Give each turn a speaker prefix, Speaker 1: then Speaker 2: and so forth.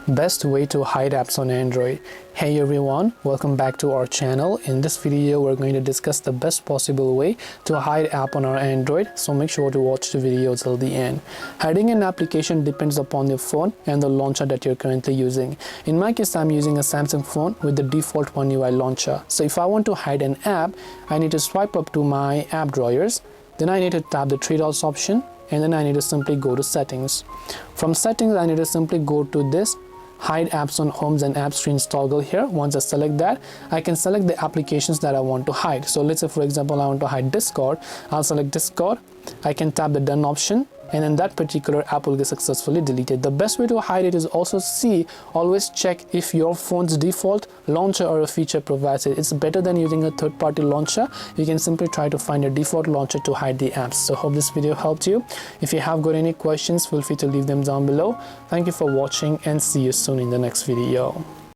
Speaker 1: Best way to hide apps on Android. Hey everyone, welcome back to our channel. In this video we're going to discuss the best possible way to hide app on our Android, so make sure to watch the video till the end. Hiding an application depends upon your phone and the launcher that you're currently using. In my case, I'm using a Samsung phone with the default One UI launcher. So if I want to hide an app, I need to swipe up to my app drawers, then I need to tap the three dots option, and then I need to simply go to settings. From settings, I need to simply go to this hide apps on homes and apps screens toggle here. Once I select that, I can select the applications that I want to hide. So let's say for example I want to hide Discord. I'll select Discord. I can tap the done option, and then that particular app will get successfully deleted. The best way to hide it is also always check if your phone's default launcher or a feature provides it. It's better than using a third-party launcher. You can simply try to find a default launcher to hide the apps. So hope this video helped you. If you have got any questions, feel free to leave them down below. Thank you for watching and see you soon in the next video.